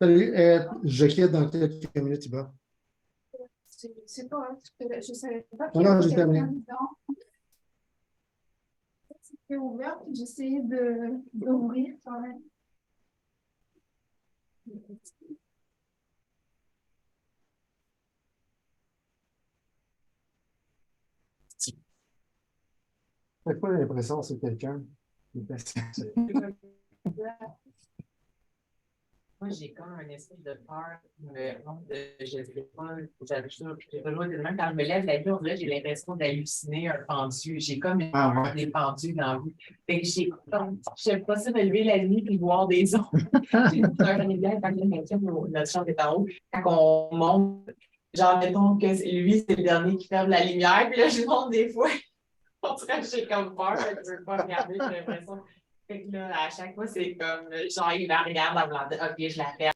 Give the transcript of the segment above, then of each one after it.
Salut, je quitte dans quelques minutes, Iba. C'est pas, hein, je savais pas Non, qu'il y non, avait j'ai terminé. quelqu'un dedans. C'était ouvert, puis j'essayais d'ouvrir quand même. J'ai pas l'impression que c'est quelqu'un qui est assis. Moi, j'ai comme un espèce de peur, je sais pas, j'ai besoin de même quand je me lève la nuit, on dirait que j'ai l'impression d'halluciner un pendu. J'ai comme une Ah peur ouais. des pendus dans la vie. Fait que j'ai comme, j'aime pas ça de lever la nuit et voir des ondes. J'ai dit, un familial, quand le maintien, notre chambre est en haut, quand on monte, genre, mettons que lui, c'est le dernier qui ferme la lumière, puis là, je monte des fois. On dirait que j'ai comme peur, je veux pas regarder, j'ai l'impression. Fait que là, à chaque fois, c'est comme, genre, il la regarde en blanc, ok, je la ferme.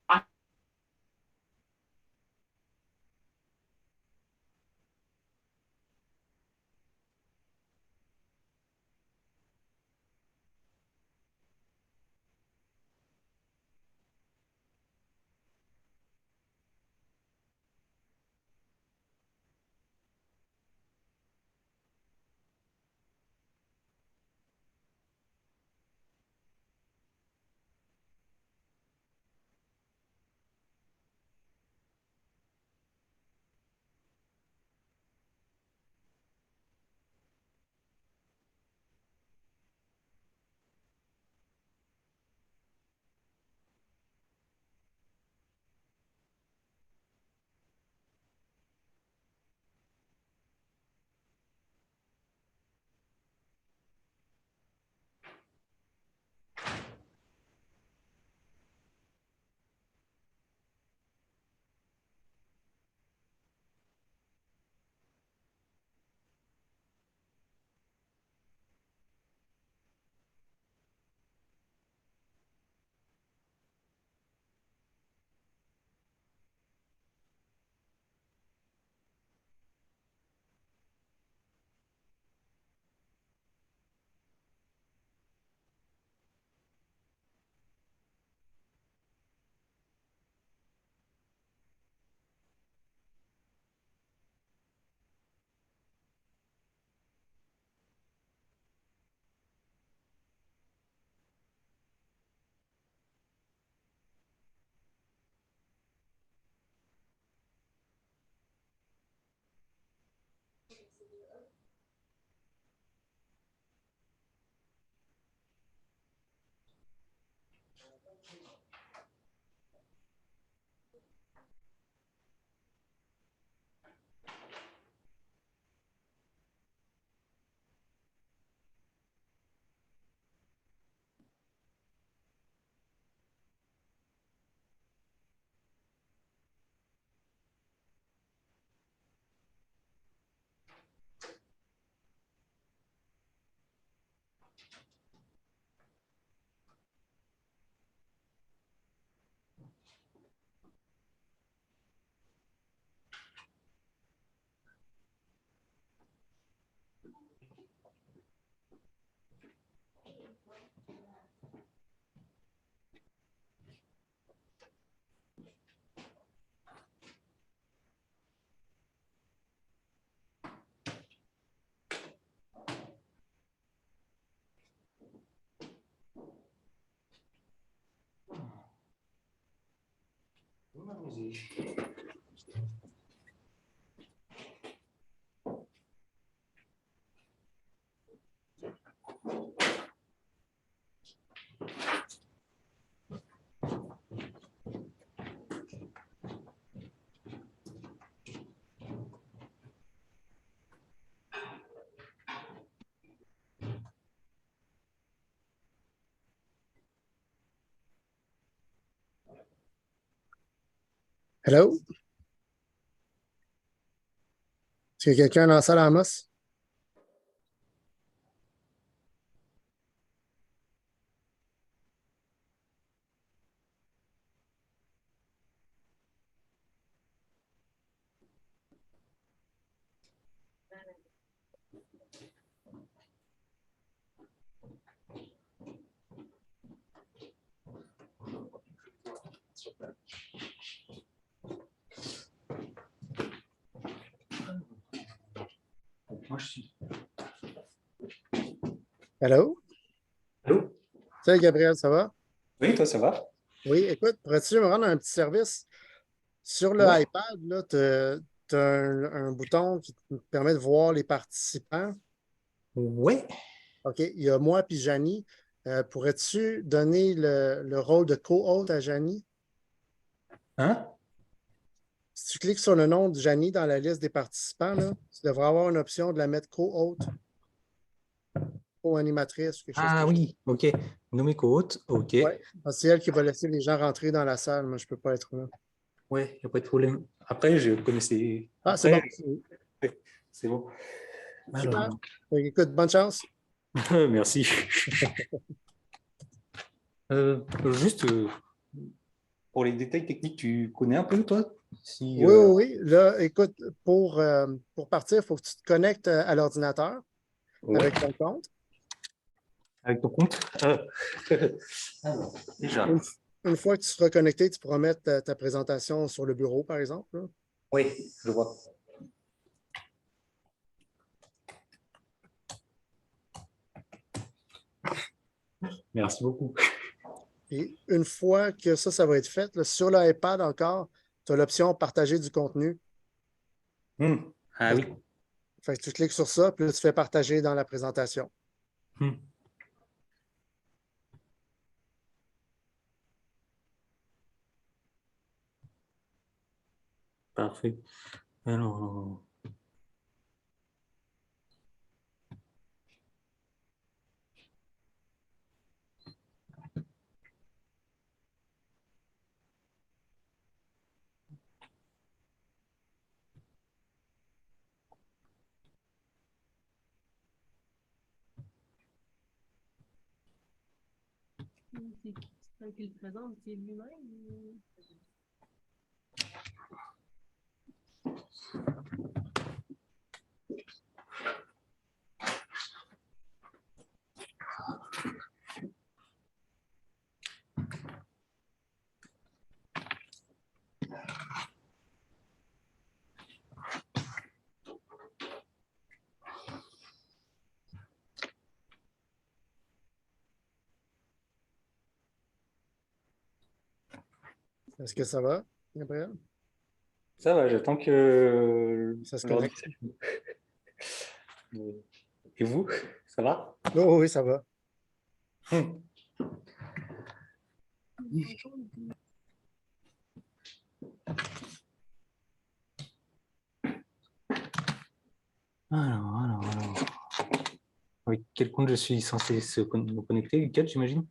Hello? Est-ce qu'il y a quelqu'un dans la salle en masse? Moi, je suis. Allô? Allô? Salut Gabriel, ça va? Oui, toi, ça va? Oui, écoute, pourrais-tu me rendre un petit service? Sur le Ouais. iPad, là, tu as un bouton qui te permet de voir les participants. Ouais. OK, il y a moi puis Janie. Pourrais-tu donner le rôle de co-hôte à Janie? Hein? Si tu cliques sur le nom de Janie dans la liste des participants, là, tu devrais avoir une option de la mettre co-hôte, co-animatrice, quelque chose Ah comme ça. oui, ok. Nommer co-hôte, ok. Oui, c'est elle qui va laisser les gens rentrer dans la salle. Moi, je ne peux pas être là. Ouais, il n'y a pas de problème. Après, je connaissais. Ah, c'est Après, bon. ouais, c'est bon. Super. Alors, Écoute, bonne chance. merci. Juste pour les détails techniques, tu connais un peu, toi? Si, Oui, oui, oui. Là, écoute, pour partir, il faut que tu te connectes à l'ordinateur ouais, avec ton compte. avec ton compte. Alors, déjà. Une fois que tu seras connecté, tu pourras mettre ta présentation sur le bureau, par exemple, là. Oui, je vois. Merci beaucoup. Et une fois que ça va être fait, là, sur l'iPad encore, tu as l'option partager du contenu. Ah oui. Fait que tu cliques sur ça, puis là, tu fais partager dans la présentation. Hmm. Parfait. Alors, C'est qui le présente, c'est lui-même ou- Est-ce que ça va, Gabriel? ça va, j'attends que Ça se l'ordi connecte? s'allume. Et vous, ça va? Oh, oui, ça va. Hmm. Alors. Avec quel compte je suis censé me connecter? Lequel, j'imagine?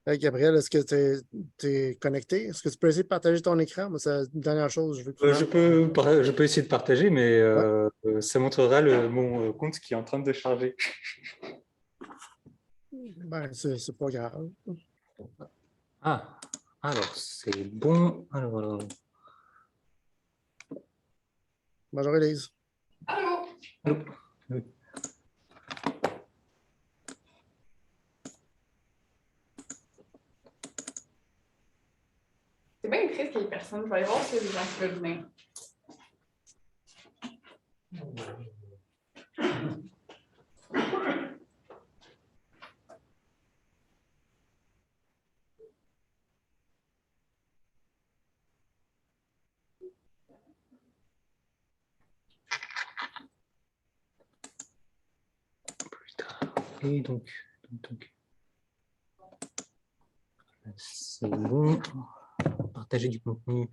Hey, Gabriel, est-ce que tu es connecté? Est-ce que tu peux essayer de partager ton écran? Moi, c'est la dernière chose que je veux que tu fasses. Je peux essayer de partager, mais Ouais. ça montrera mon compte qui est en train de charger. Ben, c'est pas grave. Ah, alors, c'est bon. Alors, Bonjour, Élise. Allô? Allô. Oui. C'est bien triste qu'il y ait personne. Je vais aller voir s'il y a des gens qui veulent venir. Et donc, c'est bon. Partager du contenu.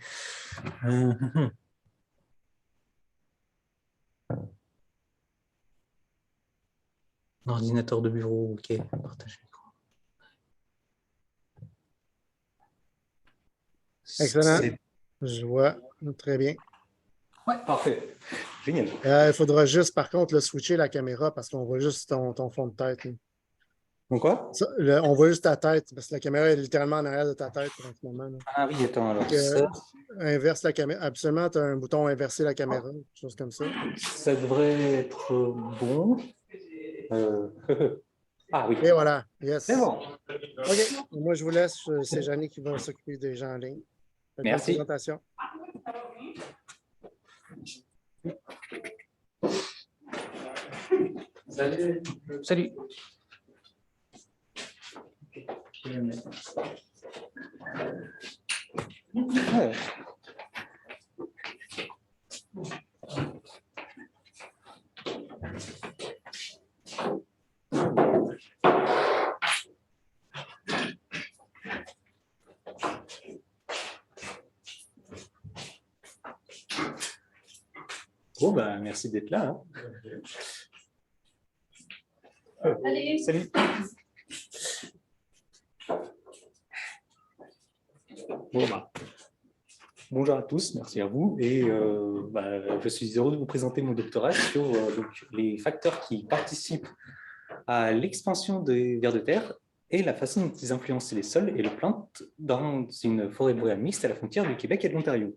Ordinateur de bureau, ok. Partager l'écran. Excellent. C'est- Je vois. Très bien. Ouais, parfait. Génial. Il faudra juste, par contre, le switcher la caméra parce qu'on voit juste ton fond de tête. Là. Donc quoi? On voit juste ta tête parce que la caméra est littéralement en arrière de ta tête en ce moment. Là. Ah oui, attends, alors Donc, ça, inverse la caméra. Absolument, tu as un bouton inverser la caméra, quelque chose comme ça. ça devrait être bon. Ah oui, Et voilà. Yes. c'est bon. OK. Moi, je vous laisse. C'est Jeannie qui va s'occuper des gens en ligne. Bonne Merci. présentation. Salut. Ouais. Bon, ben, merci d'être là. Hein. Allez. Salut. Bon, bah. Bonjour à tous, merci à vous. Et je suis heureux de vous présenter mon doctorat sur donc, les facteurs qui participent à l'expansion des vers de terre et la façon dont ils influencent les sols et les plantes dans une forêt boréale mixte à la frontière du Québec et de l'Ontario.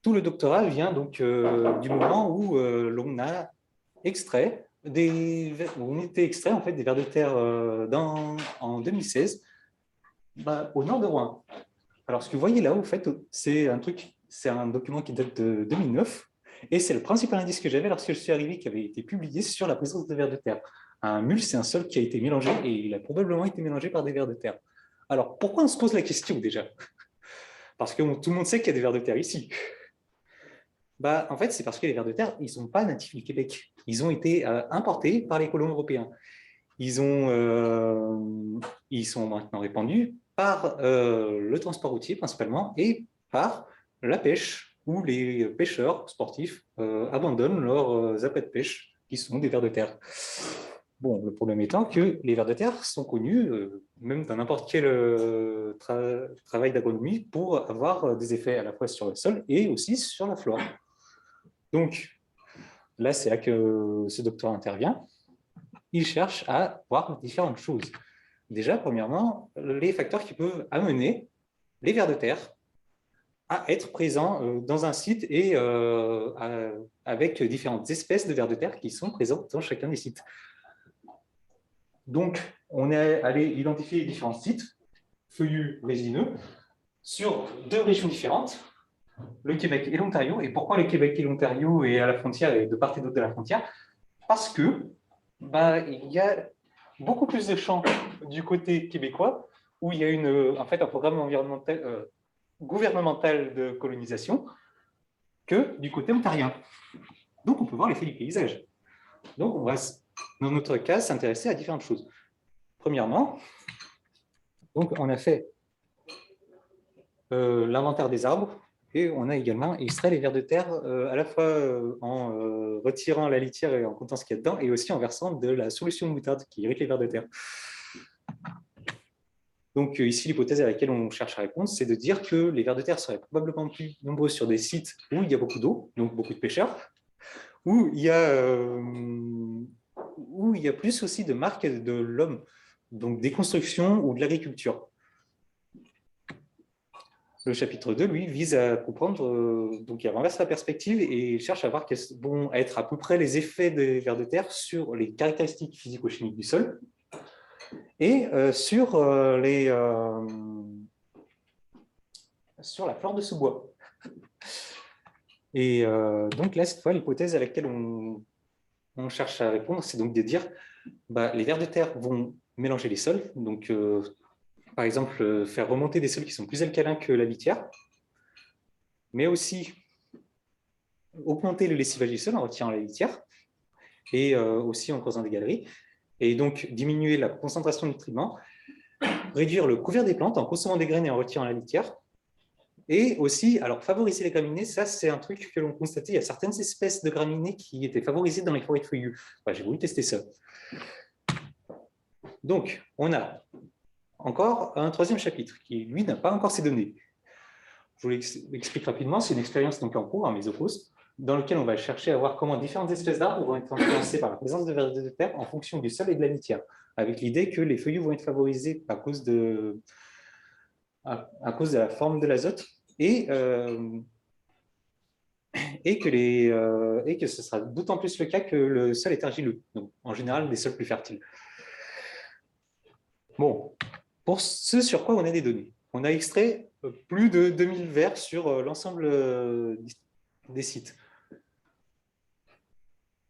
Tout le doctorat vient donc du moment où l'on a extrait on était extrait en fait des vers de terre en 2016 au nord de Rouen. Alors, ce que vous voyez là, en fait, c'est un document qui date de 2009, et c'est le principal indice que j'avais lorsque je suis arrivé, qui avait été publié sur la présence de vers de terre. Un mul, c'est un sol qui a été mélangé, et il a probablement été mélangé par des vers de terre. Alors, pourquoi on se pose la question déjà? Parce que tout le monde sait qu'il y a des vers de terre ici. En fait, c'est parce que les vers de terre, ils ne sont pas natifs du Québec. Ils ont été importés par les colons européens. Ils sont maintenant répandus par le transport routier principalement et par la pêche, où les pêcheurs sportifs abandonnent leurs appâts de pêche, qui sont des vers de terre. Bon, le problème étant que les vers de terre sont connus, même dans n'importe quel travail d'agronomie, pour avoir des effets à la fois sur le sol et aussi sur la flore. Donc, là, c'est là que ce doctorat intervient. Il cherche à voir différentes choses. Déjà, premièrement, les facteurs qui peuvent amener les vers de terre à être présents dans un site et avec différentes espèces de vers de terre qui sont présentes dans chacun des sites. Donc, on est allé identifier différents sites feuillus résineux sur 2 régions différentes, le Québec et l'Ontario. Et pourquoi le Québec et l'Ontario et à la frontière et de part et d'autre de la frontière? Parce que il y a beaucoup plus de champs du côté québécois où il y a en fait, un programme gouvernemental de colonisation que du côté ontarien. Donc, on peut voir l'effet du paysage. Donc, on va, dans notre cas, s'intéresser à différentes choses. Premièrement, donc, on a fait l'inventaire des arbres et on a également extrait les vers de terre à la fois en retirant la litière et en comptant ce qu'il y a dedans et aussi en versant de la solution de moutarde qui irrite les vers de terre. Donc ici, l'hypothèse à laquelle on cherche à répondre, c'est de dire que les vers de terre seraient probablement plus nombreux sur des sites où il y a beaucoup d'eau, donc beaucoup de pêcheurs, où il y a plus aussi de marques de l'homme, donc des constructions ou de l'agriculture. Le chapitre 2, lui, vise à comprendre, donc il renverse la perspective et cherche à voir quels vont être à peu près les effets des vers de terre sur les caractéristiques physico-chimiques du sol et sur la flore de ce bois. Et donc là, cette fois, l'hypothèse à laquelle on cherche à répondre, c'est donc de dire les vers de terre vont mélanger les sols, donc par exemple faire remonter des sols qui sont plus alcalins que la litière, mais aussi augmenter le lessivage du sol en retirant la litière et aussi en creusant des galeries, et donc diminuer la concentration de nutriments, réduire le couvert des plantes en consommant des graines et en retirant la litière. Et aussi, alors favoriser les graminées, ça c'est un truc que l'on constatait, il y a certaines espèces de graminées qui étaient favorisées dans les forêts de feuillus. J'ai voulu tester ça. Donc, on a encore un troisième chapitre qui, lui, n'a pas encore ces données. Je vous l'explique rapidement, c'est une expérience donc en cours, en Mésopause, dans lequel on va chercher à voir comment différentes espèces d'arbres vont être influencées par la présence de vers de terre en fonction du sol et de la litière, avec l'idée que les feuillus vont être favorisés à cause de la forme de l'azote et que ce sera d'autant plus le cas que le sol est argileux, donc en général des sols plus fertiles. Bon, pour ce sur quoi on a des données, on a extrait plus de 2000 vers sur l'ensemble des sites.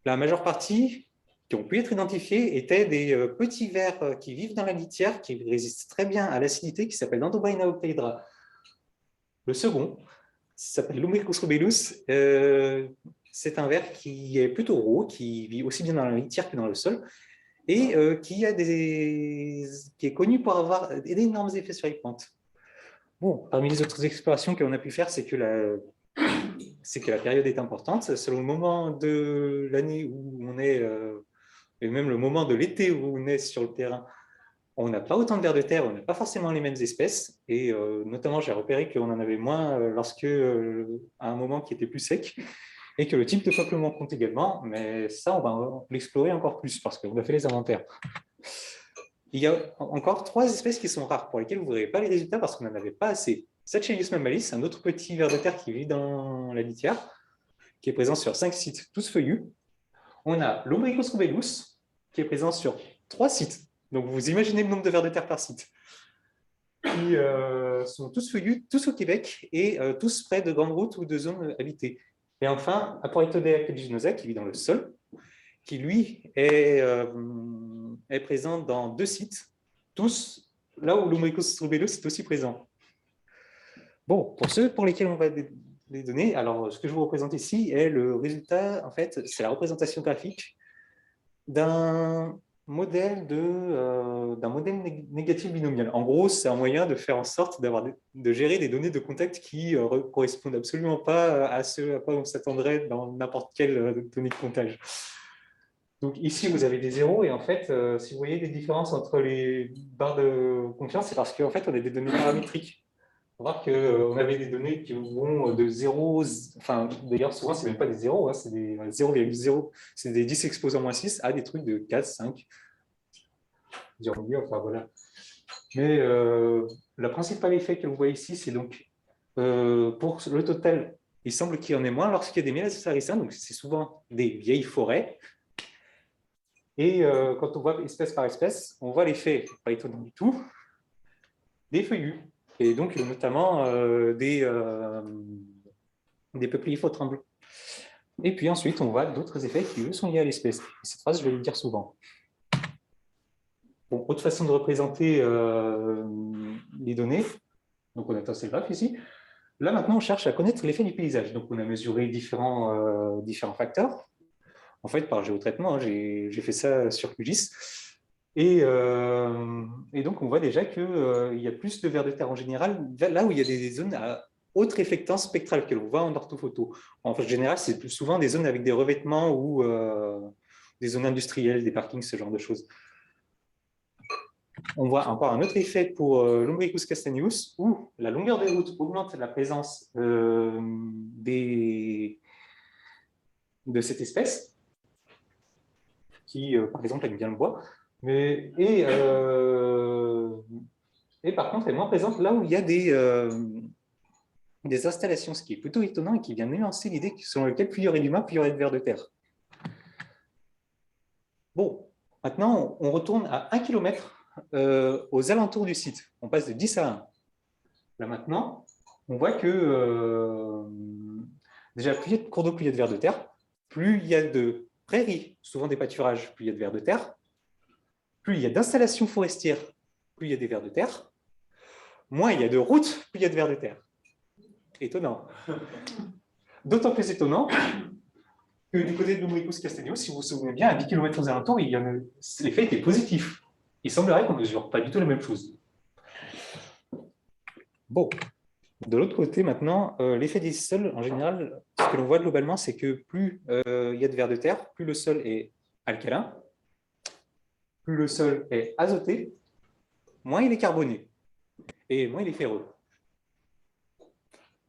La majeure partie qui ont pu être identifiés étaient des petits vers qui vivent dans la litière, qui résistent très bien à l'acidité, qui s'appelle Dendrobaena octaedra. Le second s'appelle Lumbricus rubellus. C'est un ver qui est plutôt gros, qui vit aussi bien dans la litière que dans le sol, et qui est connu pour avoir d'énormes effets sur les plantes. Bon, parmi les autres explorations qu'on a pu faire, c'est que la période est importante. Selon le moment de l'année où on est, et même le moment de l'été où on est sur le terrain, on n'a pas autant de vers de terre, on n'a pas forcément les mêmes espèces. Et notamment, j'ai repéré qu'on en avait moins à un moment qui était plus sec, et que le type de peuplement compte également. Mais ça, on va l'explorer encore plus parce qu'on a fait les inventaires. Il y a encore 3 espèces qui sont rares, pour lesquelles vous ne verrez pas les résultats parce qu'on n'en avait pas assez. Sachelius mammalis, un autre petit ver de terre qui vit dans la litière, qui est présent sur 5 sites, tous feuillus. On a Lumbricus rubellus, qui est présent sur 3 sites. Donc, vous imaginez le nombre de vers de terre par site. Qui sont tous feuillus, tous au Québec, et tous près de grandes routes ou de zones habitées. Et enfin, Aporythodea caliginosa, qui vit dans le sol, qui, lui, est présent dans 2 sites, tous là où Lumbricus rubellus est aussi présent. Bon, pour ceux pour lesquels on va les donner, alors ce que je vous représente ici est le résultat, en fait, c'est la représentation graphique d'un modèle négatif binomial. En gros, c'est un moyen de faire en sorte de gérer des données de contact qui ne correspondent absolument pas à ce à quoi on s'attendrait dans n'importe quelle donnée de comptage. Donc ici, vous avez des zéros, et en fait, si vous voyez des différences entre les barres de confiance, c'est parce qu'en fait, on a des données paramétriques. On va voir qu'on avait des données qui vont de 0, enfin d'ailleurs souvent c'est même pas des 0, hein, c'est des 0,0, c'est des 10 exposants moins 6 à des trucs de 4, 5, enfin voilà. Mais le principal effet que vous voyez ici, c'est donc pour le total, il semble qu'il y en ait moins lorsqu'il y a des mélanosauriciens, donc c'est souvent des vieilles forêts. Et quand on voit espèce par espèce, on voit l'effet, pas étonnant du tout, des feuillus. Et donc notamment des peupliers faux tremblants. Et puis ensuite, on voit d'autres effets qui, eux, sont liés à l'espèce. Cette phrase, je vais le dire souvent. Bon, autre façon de représenter les données, donc on a tassé le graphe ici. Là, maintenant, on cherche à connaître l'effet du paysage. Donc, on a mesuré différents facteurs. En fait, par géotraitement, j'ai fait ça sur QGIS. Et donc, on voit déjà qu'il y a plus de vers de terre en général, là où il y a des zones à haute réflectance spectrale que l'on voit en orthophoto. En général, c'est plus souvent des zones avec des revêtements ou des zones industrielles, des parkings, ce genre de choses. On voit encore un autre effet pour Lumbricus castaneus, où la longueur des routes augmente la présence de cette espèce, qui, par exemple, aime bien le bois. Et par contre, elle est moins présente là où il y a des des installations, ce qui est plutôt étonnant et qui vient nuancer l'idée selon laquelle plus il y aurait d'humains, plus il y aurait de vers de terre. Bon, maintenant, on retourne à 1 km aux alentours du site. On passe de 10 à 1. Là maintenant, on voit que déjà, plus il y a de cours d'eau, plus il y a de vers de terre. Plus il y a de prairies, souvent des pâturages, plus il y a de vers de terre. Plus il y a d'installations forestières, plus il y a des vers de terre. Moins il y a de routes, plus il y a de vers de terre. Étonnant. D'autant plus étonnant que du côté de Lumbricus-Castellio, si vous vous souvenez bien, à 10 km aux alentours, l'effet était positif. Il semblerait qu'on ne mesure pas du tout la même chose. Bon, de l'autre côté maintenant, l'effet des sols, en général, ce que l'on voit globalement, c'est que plus il y a de vers de terre, plus le sol est alcalin, plus le sol est azoté, moins il est carboné et moins il est ferreux.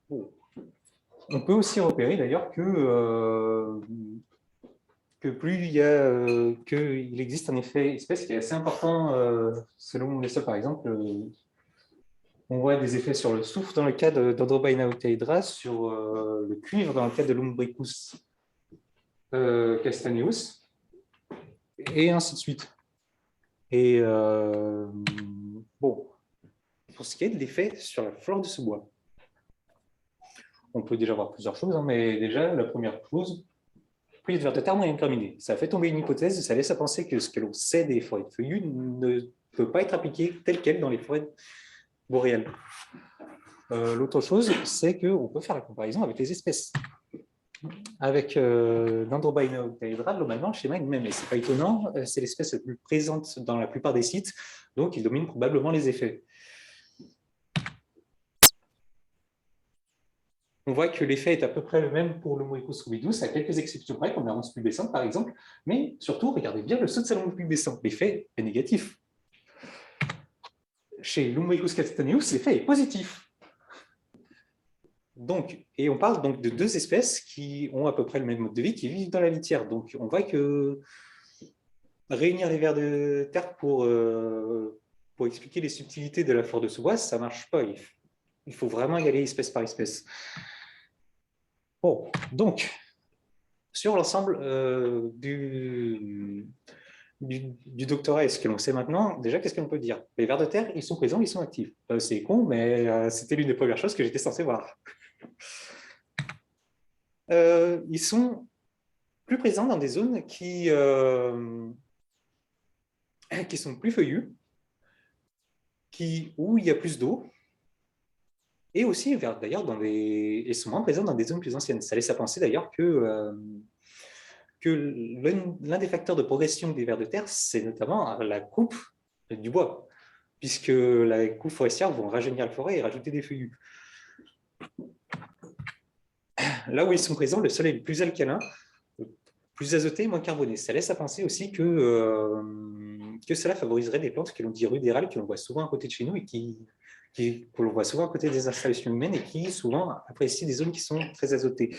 Bon. On peut aussi repérer d'ailleurs que plus il y a, qu'il existe un effet espèce qui est assez important selon les sols, par exemple. On voit des effets sur le soufre dans le cas d'Androbina octaedra, sur le cuivre dans le cas de Lumbricus castaneus, et ainsi de suite. Et bon, pour ce qui est de l'effet sur la flore de ce bois, on peut déjà voir plusieurs choses, hein, mais déjà, la première chose, plus il y a de vers de terre, moins il y a une graminée. Ça fait tomber une hypothèse, ça laisse à penser que ce que l'on sait des forêts de feuillus ne peut pas être appliqué tel quel dans les forêts boréales. L'autre chose, c'est qu'on peut faire la comparaison avec les espèces. Avec l'Androbina octaedra, globalement, le schéma est le même. Et ce n'est pas étonnant, c'est l'espèce la plus présente dans la plupart des sites, donc il domine probablement les effets. On voit que l'effet est à peu près le même pour le Lumbricus rubidus, à quelques exceptions près, comme la ronce pubescente par exemple, mais surtout, regardez bien le saut de salon pubescent. L'effet est négatif. Chez Lumbricus castaneus, l'effet est positif. Donc, et on parle donc de deux espèces qui ont à peu près le même mode de vie, qui vivent dans la litière. Donc, on voit que réunir les vers de terre pour expliquer les subtilités de la flore de ce bois, ça ne marche pas. Il faut vraiment y aller espèce par espèce. Bon, donc, sur l'ensemble du doctorat et ce que l'on sait maintenant, déjà, qu'est-ce qu'on peut dire? Les vers de terre, ils sont présents, ils sont actifs. C'est con, mais c'était l'une des premières choses que j'étais censé voir. Ils sont plus présents dans des zones qui sont plus feuillues, où il y a plus d'eau, et aussi, d'ailleurs, ils sont moins présents dans des zones plus anciennes. Ça laisse à penser d'ailleurs que l'un des facteurs de progression des vers de terre, c'est notamment la coupe du bois, puisque la coupe forestière vont rajeunir la forêt et rajouter des feuillus. Là où ils sont présents, le sol est plus alcalin, plus azoté et moins carboné. Ça laisse à penser aussi que cela favoriserait des plantes que l'on dit rudérales, que l'on voit souvent à côté de chez nous et que l'on voit souvent à côté des installations humaines et qui souvent apprécient des zones qui sont très azotées.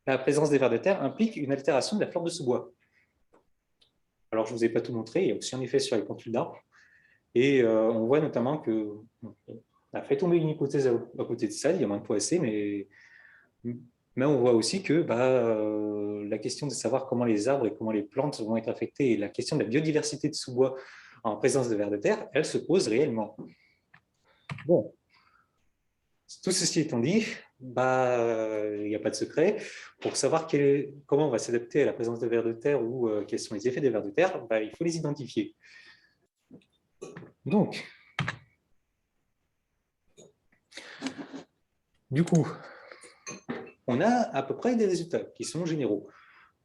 La présence des vers de terre implique une altération de la flore de ce bois. Alors, je ne vous ai pas tout montré, il y a aussi un effet sur les pentules d'arbres. Et on voit notamment qu'on a fait tomber une hypothèse à côté de ça, il y a moins de poids assez, mais on voit aussi que la question de savoir comment les arbres et comment les plantes vont être affectées et la question de la biodiversité de ce bois en présence de vers de terre, elle se pose réellement. Bon, tout ceci étant dit, il n'y a pas de secret. Pour savoir comment on va s'adapter à la présence de vers de terre ou quels sont les effets des vers de terre, il faut les identifier. Donc, du coup, on a à peu près des résultats qui sont généraux.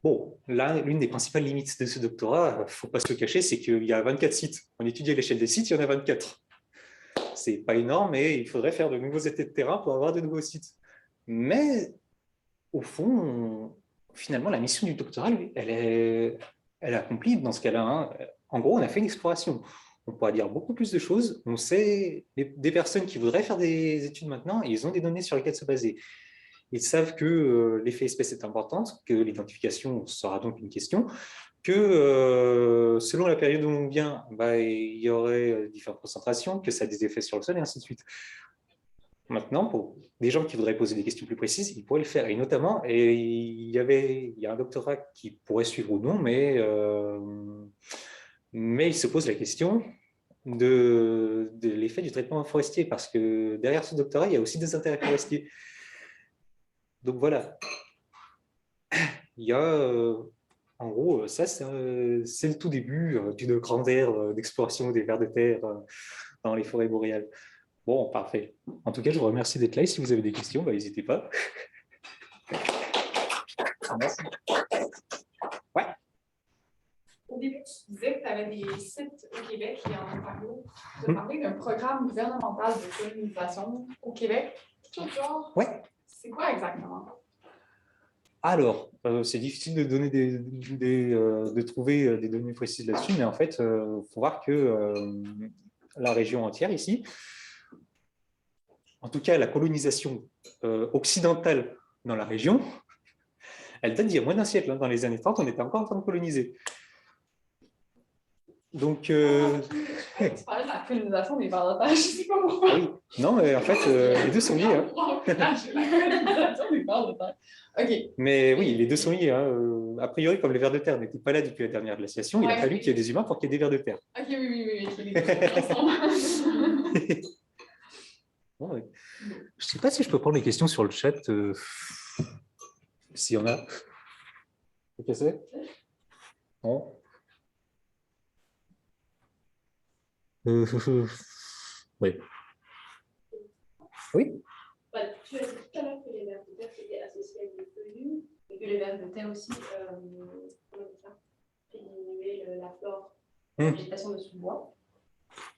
Bon, là, l'une des principales limites de ce doctorat, il ne faut pas se le cacher, c'est qu'il y a 24 sites. On étudie à l'échelle des sites, il y en a 24. Ce n'est pas énorme, mais il faudrait faire de nouveaux études de terrain pour avoir de nouveaux sites. Mais, au fond, finalement, la mission du doctorat, elle est accomplie dans ce cas-là. Hein. En gros, on a fait une exploration. On pourra dire beaucoup plus de choses. On sait des personnes qui voudraient faire des études maintenant, et ils ont des données sur lesquelles se baser. Ils savent que l'effet espèce est important, que l'identification sera donc une question, que selon la période où l'on vient, il y aurait différentes concentrations, que ça a des effets sur le sol et ainsi de suite. Maintenant, pour des gens qui voudraient poser des questions plus précises, ils pourraient le faire. Et notamment, il y a un doctorat qui pourrait suivre ou non, mais il se pose la question de l'effet du traitement forestier, parce que derrière ce doctorat, il y a aussi des intérêts forestiers. Donc voilà. Il y a, en gros, ça, c'est le tout début d'une grande ère d'exploration des vers de terre dans les forêts boréales. Bon, parfait. En tout cas, je vous remercie d'être là. Et si vous avez des questions, n'hésitez pas. Merci. Ouais. Au début, tu disais que tu avais des sites au Québec et en Ontario. Tu as parlé d'un programme gouvernemental de colonisation au Québec. Ouais. C'est quoi exactement? Alors, c'est difficile de donner de trouver des données précises là-dessus, mais en fait, il faut voir que la région entière ici, en tout cas la colonisation occidentale dans la région, elle date d'il y a moins d'un siècle. Dans les années 30, on était encore en train de coloniser. Donc, Tu parlais de la colonisation des vers de terre, je ne sais pas pourquoi. oui, non, mais en fait, les deux sont liés. Hein. La colonisation des vers de terre. OK. Mais oui, les deux sont liés. Hein. A priori, comme les vers de terre n'étaient pas là depuis la dernière glaciation, il a fallu qu'il y ait des humains pour qu'il y ait des vers de terre. OK, oui. Les deux ensemble. Bon, ouais. Je ne sais pas si je peux prendre les questions sur le chat. S'il y en a. Ok, c'est bon. Oui. Oui. Tu as dit tout à l'heure que les vers de terre étaient associés à des feuillus et que les vers de terre aussi diminuaient la flore, la végétation de sous-bois.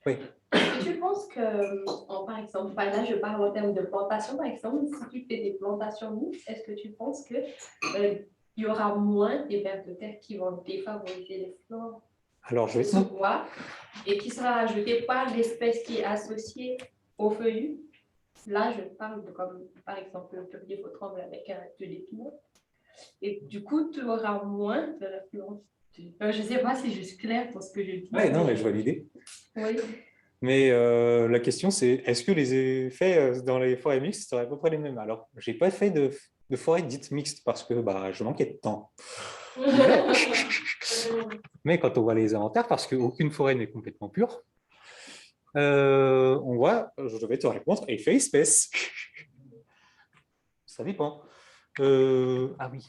Oui. Est-ce que tu penses que, par exemple, là je parle en termes de plantation, par exemple, si tu fais des plantations mixtes, est-ce que tu penses que il y aura moins des vers de terre qui vont défavoriser les flores Alors, sous-bois et qui sera ajouté par l'espèce qui est associée aux feuillus? Là, je parle de comme, par exemple, le peuplier faux-tremble avec de l'épineux. Et du coup, tu auras moins de l'influence. Je ne sais pas si je suis claire dans ce que je dis. Oui, non, mais je vois l'idée. Oui. Mais la question, c'est est-ce que les effets dans les forêts mixtes seraient à peu près les mêmes? Alors, je n'ai pas fait de forêt dite mixte parce que je manquais de temps. Mais quand on voit les inventaires, parce qu'aucune forêt n'est complètement pure, on voit, je devais te répondre, effet espèce. Ça dépend. Ah oui.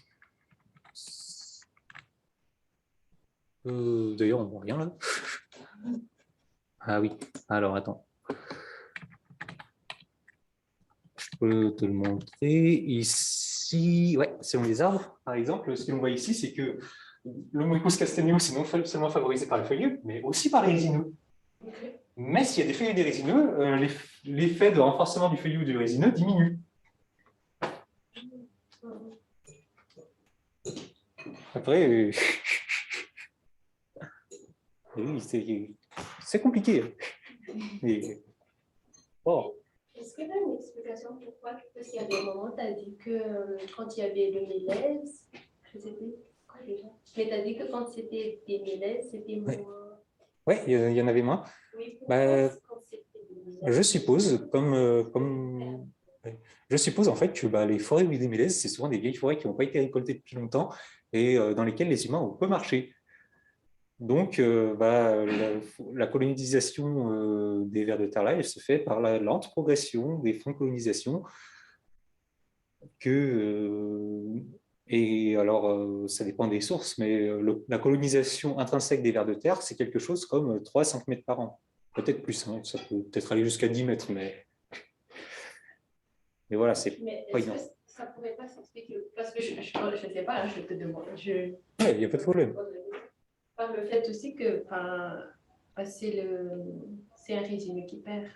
D'ailleurs, on ne voit rien là. Ah oui, alors attends. Je peux te le montrer. Ici, ouais, selon les arbres, par exemple, ce que l'on voit ici, c'est que le Moicus castaneus, c'est non seulement favorisé par les feuillus, mais aussi par les résineux. Okay. Mais s'il y a des feuillus et des résineux, l'effet de renforcement du feuillu ou du résineux diminue. Après, oui, c'est compliqué. Mais, bon. Est-ce que tu as une explication pourquoi? Parce qu'il y a des moments, tu as dit que quand il y avait le mélèze, je ne sais plus quoi déjà, mais tu as dit que quand c'était des mélèzes, c'était moins. Oui, il y en avait moins. Oui, je suppose, je suppose en fait que les forêts où il y a des mélèzes, c'est souvent des vieilles forêts qui n'ont pas été récoltées depuis longtemps et dans lesquelles les humains ont peu marché. Donc, la colonisation des vers de terre là, elle se fait par la lente progression des fonds de colonisation. Et alors, ça dépend des sources, mais la colonisation intrinsèque des vers de terre, c'est quelque chose comme 3-5 mètres par an. Peut-être plus, hein, ça peut peut-être aller jusqu'à 10 mètres, mais voilà, c'est pas énorme. Ça ne pourrait pas s'expliquer, parce que je ne sais pas, je te demande. Il n'y a pas de problème. Par le fait aussi que c'est un résineux qui perd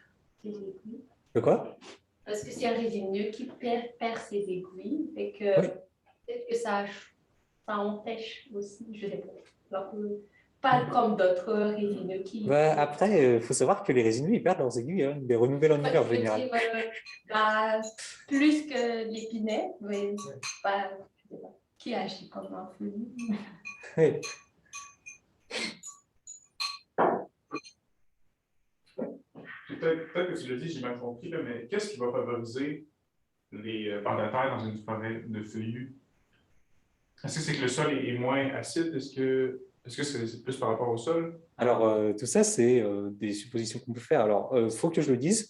ses aiguilles. De quoi? Parce que c'est un résineux qui perd ses aiguilles, et que peut-être que ça empêche aussi, je ne sais pas. Alors, pas comme d'autres résineux qui... Après, il faut savoir que les résineux, ils perdent leurs aiguilles, hein. Ils les renouvellent en hiver en général. Plus que l'épinette, mais je sais pas, qui agit comme un feuillu. peut-être que tu l'as dit, j'ai mal compris, là, mais qu'est-ce qui va favoriser les vers de terre dans une forêt de feuillus? Est-ce que c'est que le sol est moins acide? Est-ce que c'est plus par rapport au sol? Alors, tout ça, c'est des suppositions qu'on peut faire. Alors, il faut que je le dise.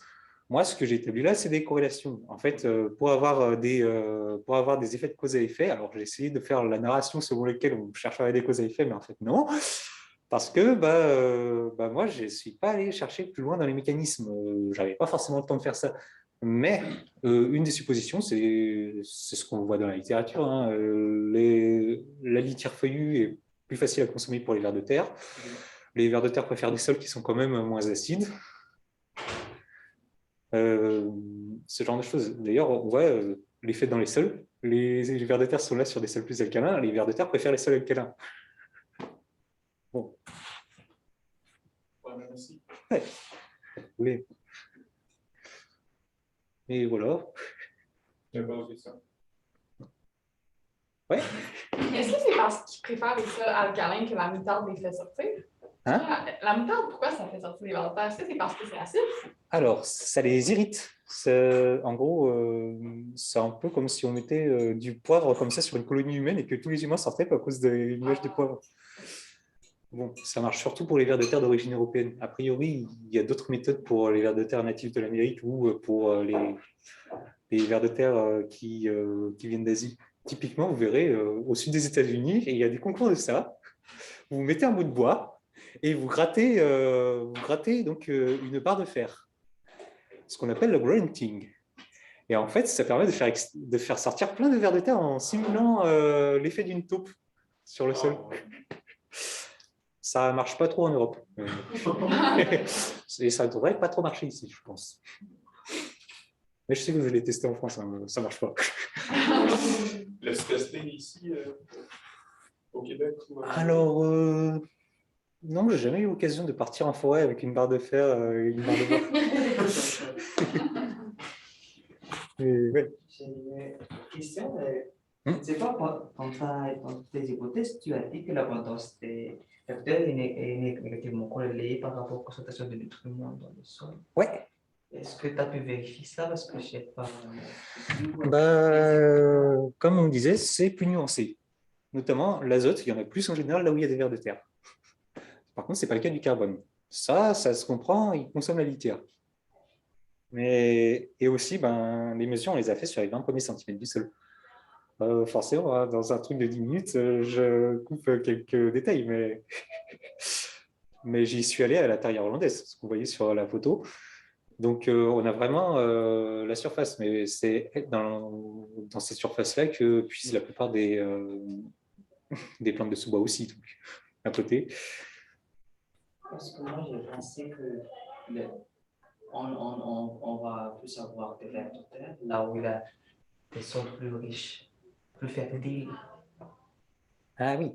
Moi, ce que j'ai établi là, c'est des corrélations. En fait, pour avoir des effets de cause à effet, alors j'ai essayé de faire la narration selon laquelle on chercherait des causes à effet, mais en fait, non. Parce que moi, je ne suis pas allé chercher plus loin dans les mécanismes. Je n'avais pas forcément le temps de faire ça. Mais une des suppositions, c'est ce qu'on voit dans la littérature. Hein. La litière feuillue est plus facile à consommer pour les vers de terre. Les vers de terre préfèrent des sols qui sont quand même moins acides. Ce genre de choses. D'ailleurs, on voit l'effet dans les sols. Les vers de terre sont là sur des sols plus alcalins. Les vers de terre préfèrent les sols alcalins. Bon. Ouais, merci. Ouais. Oui. Et voilà. J'ai pas osé ça. Ouais. Est-ce que c'est parce qu'ils préfèrent les sols alcalins que la moutarde les fait sortir? Hein? La moutarde, pourquoi ça fait sortir des vers de terre? Est-ce que c'est parce que c'est acide? Alors, ça les irrite. En gros, c'est un peu comme si on mettait du poivre comme ça sur une colonie humaine et que tous les humains sortaient à cause des nuages de poivre. Bon, ça marche surtout pour les vers de terre d'origine européenne. A priori, il y a d'autres méthodes pour les vers de terre natifs de l'Amérique ou pour les vers de terre qui viennent d'Asie. Typiquement, vous verrez, au sud des États-Unis, et il y a des concours de ça, vous mettez un bout de bois et vous grattez donc une barre de fer, ce qu'on appelle le grunting. Et en fait, ça permet de faire sortir plein de vers de terre en simulant l'effet d'une taupe sur le sol. Ça ne marche pas trop en Europe. Et ça ne devrait pas trop marcher ici, je pense. Mais je sais que je l'ai testé en France, hein, ça ne marche pas. L'as-tu testé ici, au Québec? Alors, non, j'ai jamais eu l'occasion de partir en forêt avec une barre de fer et une barre de bois. Ouais. J'ai une question. Je ne sais pas, dans tes hypothèses, tu as dit que l'abondance des facteurs est négativement corrélée par rapport aux concentrations de nutriments dans le sol. Ouais. Est-ce que tu as pu vérifier ça? Parce que je ne sais pas. Comme on disait, c'est plus nuancé. Notamment, l'azote, il y en a plus en général là où il y a des vers de terre. Par contre, ce n'est pas le cas du carbone. Ça se comprend, il consomme la litière. Et aussi, les mesures, on les a fait sur les 20 premiers centimètres du sol. Forcément, hein, dans un truc de 10 minutes, je coupe quelques détails, mais j'y suis allé à la terrière hollandaise, ce que vous voyez sur la photo. Donc, on a vraiment la surface, mais c'est dans ces surfaces-là que puisent la plupart des plantes de sous-bois aussi, donc, à côté. Parce que moi, j'ai pensé que on va plus avoir des vers de terre là où il y a des sols plus riches, plus fertiles. Ah oui.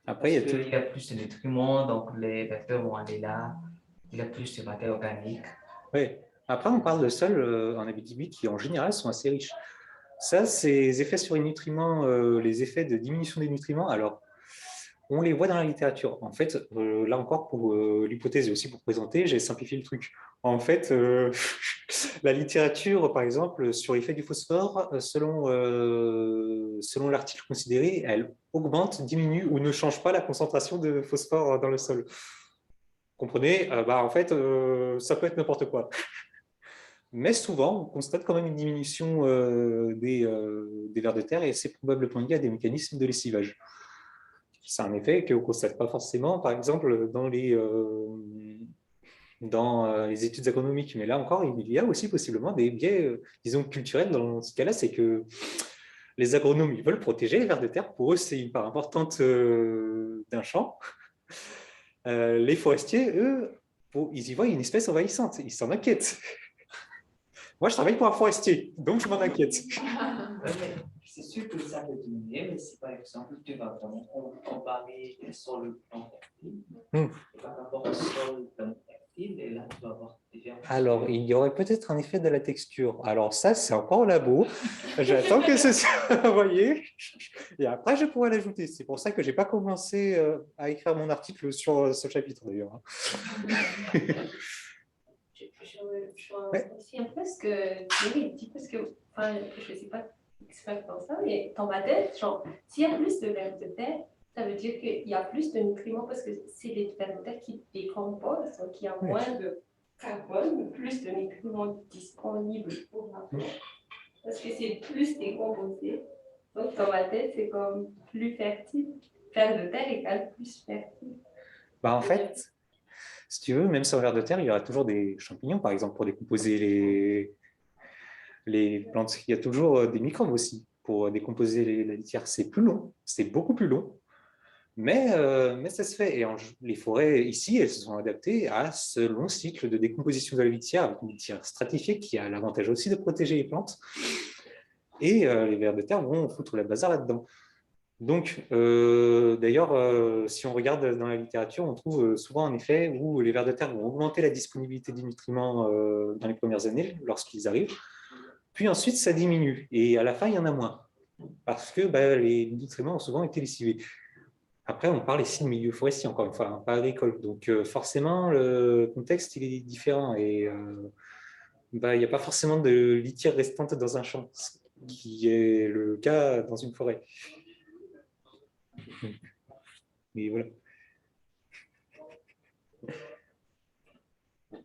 Après, il y a plus de nutriments, donc les vecteurs vont aller là. Il y a plus de matière organique. Oui. Après, on parle de sols en Abitibi qui, en général, sont assez riches. Ça, ces effets sur les nutriments, les effets de diminution des nutriments, alors, on les voit dans la littérature. En fait, là encore, pour l'hypothèse et aussi pour présenter, j'ai simplifié le truc. En fait, la littérature, par exemple, sur l'effet du phosphore, selon l'article considéré, elle augmente, diminue ou ne change pas la concentration de phosphore dans le sol. Comprenez, en fait, ça peut être n'importe quoi. Mais souvent, on constate quand même une diminution des vers de terre et c'est probablement lié à des mécanismes de lessivage. C'est un effet qu'on ne constate pas forcément, par exemple, dans les études agronomiques. Mais là encore, il y a aussi possiblement des biais, disons, culturels dans ce cas-là, c'est que les agronomes, ils veulent protéger les vers de terre. Pour eux, c'est une part importante d'un champ. Les forestiers, eux, ils y voient une espèce envahissante. Ils s'en inquiètent. Moi, je travaille pour un forestier, donc je m'en inquiète. C'est sûr que ça peut diminuer, mais si par exemple, tu vas vraiment comparer les sols non fertiles par rapport aux sols fertiles, et là, tu vas avoir différents. Alors, il y aurait peut-être un effet de la texture. Alors ça, c'est encore au labo. J'attends que ce soit envoyé. Et après, je pourrais l'ajouter. C'est pour ça que je n'ai pas commencé à écrire mon article sur ce chapitre, d'ailleurs. Ouais. aussi un peu ce que Thierry dit, parce que, enfin, je ne sais pas expert dans ça, mais dans ma tête, genre, s'il y a plus de vers de terre, ça veut dire qu'il y a plus de nutriments parce que c'est les vers de terre qui décomposent, donc il y a moins de carbone, plus de nutriments disponibles pour la plante, parce que c'est plus décomposé. Donc dans ma tête, c'est comme plus fertile. Vers de terre égale plus fertile. Bah, en fait, si tu veux, même sur vers de terre, il y aura toujours des champignons, par exemple, pour décomposer les plantes. Il y a toujours des microbes aussi pour décomposer la litière. C'est plus long, c'est beaucoup plus long, mais ça se fait. Et les forêts ici, elles se sont adaptées à ce long cycle de décomposition de la litière, avec une litière stratifiée qui a l'avantage aussi de protéger les plantes. Et les vers de terre vont foutre la bazar là-dedans. Donc, d'ailleurs, si on regarde dans la littérature, on trouve souvent en effet où les vers de terre vont augmenter la disponibilité des nutriments dans les premières années lorsqu'ils arrivent, puis ensuite ça diminue et à la fin il y en a moins parce que les nutriments ont souvent été lessivés. Après, on parle ici de milieu forestier, encore une fois, hein, pas agricole, donc forcément le contexte il est différent et il n'y a pas forcément de litière restante dans un champ, ce qui est le cas dans une forêt. Et voilà.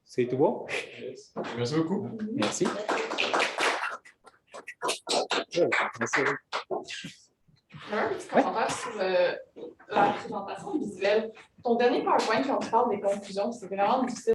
C'est tout bon? Merci beaucoup. Merci. Merci à vous. Un petit commentaire sur la présentation visuelle. Ton dernier PowerPoint, quand tu parles des conclusions, c'est vraiment difficile